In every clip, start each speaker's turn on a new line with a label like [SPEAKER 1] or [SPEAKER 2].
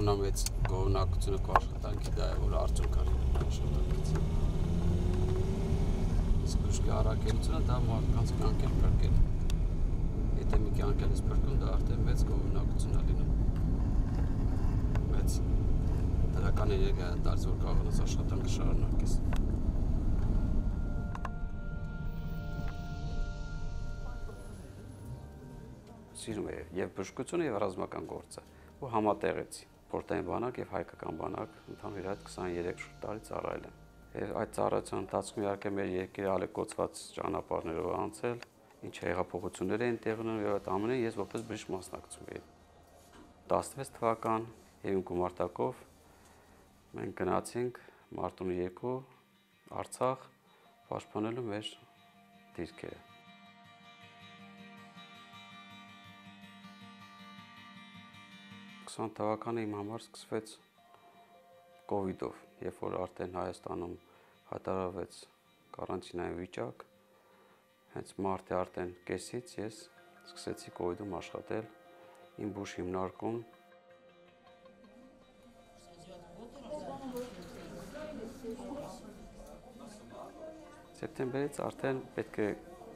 [SPEAKER 1] ամենամեծ գոհունակությունը քո աշխատանքի դա է, որ արդյունք արի աշխատանքից։ Իսկ ուժգի առաքելությունը դա մարդկանց կյանք է փրկել։ Եթե մի կյանք ես փրկում, դա արդեն մեծ գոհունակություն է լինում։ Մեծ դրական էներգիա է տալիս, որ կարող ես աշխատանքը շարունակես։ Սիրում է եւ բժշկությունը եւ ռազմական գործը ու համատեղեցի սպորտային բանակ եւ հայկական բանակ ընդհանուր այդ 23 տարի ծառայել եմ եւ այդ ծառայության ընթացքում իհարկե մեր երկիրը ալեկոծված ճանապարհներով անցել ինչ հեղափոխություններ էին տեղի ունենում եւ այդ ամենը ես որպես բժիշկ մասնակցում էի 16 թվական եւ իմ գումարտակով մենք գնացինք Մարտունի 2 Արցախ պաշտպանելու մեր դիրքերը 20 թվականը իմ համար սկսվեց կովիդով, երբ որ արդեն Հայաստանում հայտարարվեց կարանտինային վիճակ, հենց մարտի արդեն կեսից ես սկսեցի կովիդում աշխատել, իմ բուժ հիմնարկում։ Սեպտեմբերից արդեն պետք է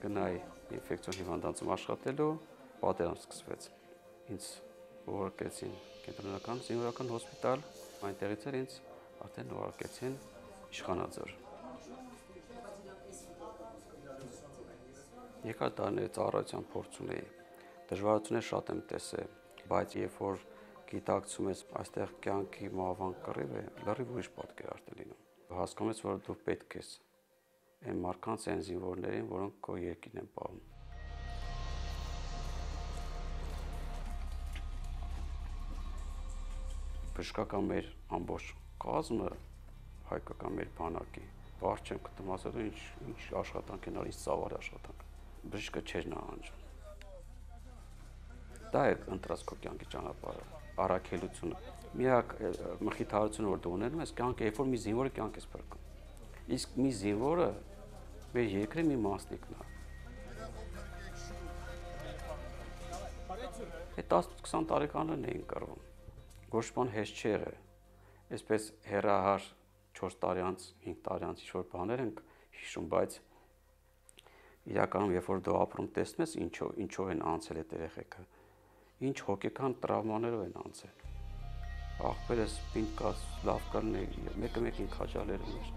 [SPEAKER 1] գնայի ինֆեկցիոն հիվանդանոցում աշխատելու, պատերազմ սկսվեց։ Ինձ ուղարկեցին կենտրոնական զինվորական հոսպիտալ, այնտեղից էլ ինձ արդեն ուղարկեցին Իշխանաձոր։ Երկար տարիների ծառայության փորձ ունեի, դժվարություններ շատ եմ տեսել, բայց երբ որ գիտակցում ես այստեղ կյանքի մահվան կռիվ է, լրիվ ուրիշ պատկեր արդեն լինում։ Հասկանում ես, որ դու պետք ես այն մարդկանց, այն զինվորներին, որոնք քո երկիրն են պահում։ Բժշկական մեր ամբողջ կազմը հայկական մեր բանակի բարձ չեմ գտնում ասել ինչ աշխատանք են արել, ինչ ծավալ աշխատանք։ Բժիշկը չէր նահանջում։ Դա է ընտրած քո կյանքի ճանապարհը, առաքելությունը։ Միակ մխիթարությունը որ դու ունենում ես, կյանքը, երբ որ մի զինվորը կյանք ես փրկում։ Իսկ մի զինվորը մեր երկրի մի մասնիկն է։ Այդ 10-20 տարեկաններն էին կռվում։ Ոչ բան հեշտ չի եղել։ Այսպես հերահար 4 տարի անց, 5 տարի անց ինչ-որ բաներ ենք հիշում, բայց իրականում երբ որ դու ապրում տեսնում ես ինչով են անցել այդ երեխեքը, ինչ հոգեկան տրավմաներով են անցել։ Ախպերս պինդ կաց, լավ կլինի, մեկը մեկին քաջալերում էր։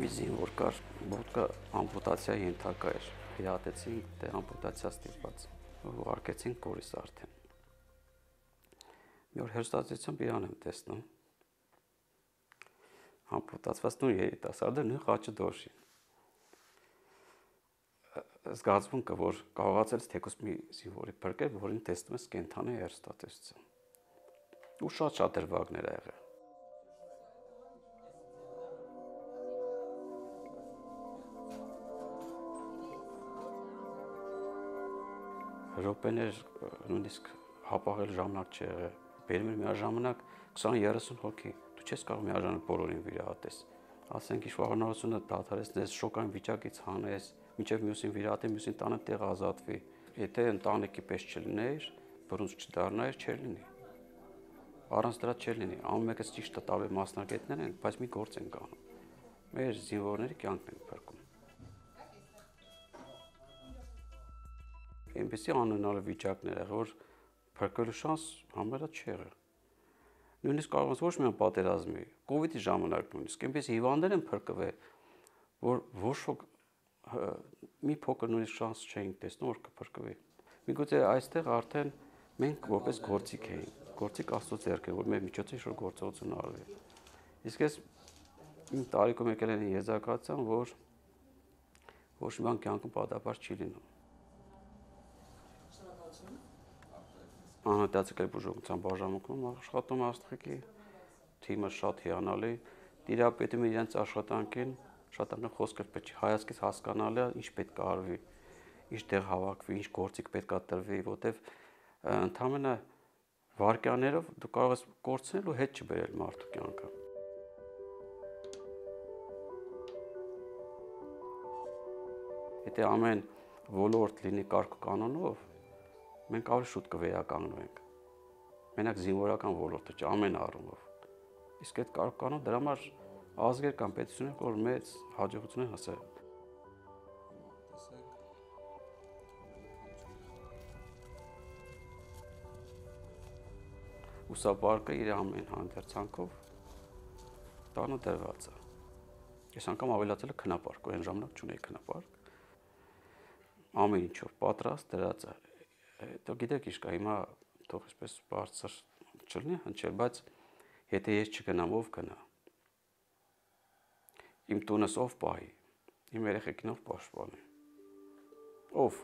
[SPEAKER 1] Մի զինվոր կար, ոտքը ամպուտացիայի ենթակա էր։ Հրատեցին, դե ամպուտացիա ստիպված։ Ուղարկեցին կորիս արդեն։ Մի օր հերոստատեսությամբ իրան եմ տեսնում։ Ամպուտացված նույն երիտասարդը նույն խաչը դոշին։ Զգացմունքը, որ կարողացել ես թեկուզ մի զինվորի փրկել, որին տեսնում ես կենդանի հերոստատեսություն։ Ու շատ դրվագներ ա եղել։ Ռոպեներ նույնիսկ հապաղել ժամանակ չի եղել։ Բերում էր միաժամանակ 20-30 հոգի։ Դու չես կարող միաժամանակ բոլորին վիրահատես։ Ասենք ինչ վաղանալությունը դադարեցնես, շոկային վիճակից հանես, մինչև մյուսին վիրահատի, մյուսին տանը տեղ ազատվի։ Եթե ընտանիքի պես չլիներ, բռունց չդառնայր, չէր լինի։ Առանց դրա չէր լինի։ Ամեն մեկս ճիշտ է տարբեր մասնագետներ են, բայց մի գործ են անում։ Մեր զինվորների կյանքն են փրկում։ Այնպեսի անունալ վիճակներ եղել, որ փրկելու շանս համարյա չի եղել։ Նույնիսկ կարող ես ոչ միայն պատերազմի, կովիդի ժամանակ նույնիսկ այնպես հիվանդներ են փրկվել, որ ոչ ոք մի փոքր նույնիսկ շանս չէին տեսնում, որ կփրկվի։ Միգուցե այստեղ արդեն մենք որպես գործիք էինք, գործիք Աստծո ձեռքեր, որ մեր միջոցով ինչ-որ գործողություն արվի։ Իսկ ես իմ տարիքում եկել են եզրակացության, որ ոչ մի բան կյանքում պատահաբար չի լինում։ Անհատացել բուժողության բաժանմունքում աշխատում աստղիկի, թիմը շատ հիանալի, տիրապետում է իրենց աշխատանքին, շատ ամեն խոսքը պետք է հայացքից հասկանալի է, ինչ պետք է արվի, ինչ տեղ հավաքվի, ինչ գործիք պետք է տրվի, որտեվ ընդհանրապես վարքյաներով դու կարող ես կորցնել ու հետ չբերել մարդու կյանքը։ Եթե ամեն ոլորտ լինի կարգ ու կանոնով, մենք ավելի շուտ կվերականգնվենք։ Մենակ զինվորական ոլորտը չէ, ամեն առումով։ Իսկ այդ կարող կանոն դրա համար ազգեր կամ պետություններ, որ մեծ հաջողություն են հասել։ Ուսապարկը իր ամեն հանդերձանքով տանը դրված է։ Ես անգամ ավելացել եմ քնապարկ, այն ժամանակ չունեի քնապարկ։ Ամեն ինչով պատրաստ դրած է։ Հետո գիտեք ինչ կա, հիմա թող այսպես բարձր չլինի հնչել, բայց եթե ես չգնամ, ով գնա։ Իմ տունս ով պահի, իմ երեխեքին ով պաշտպանի։ Ով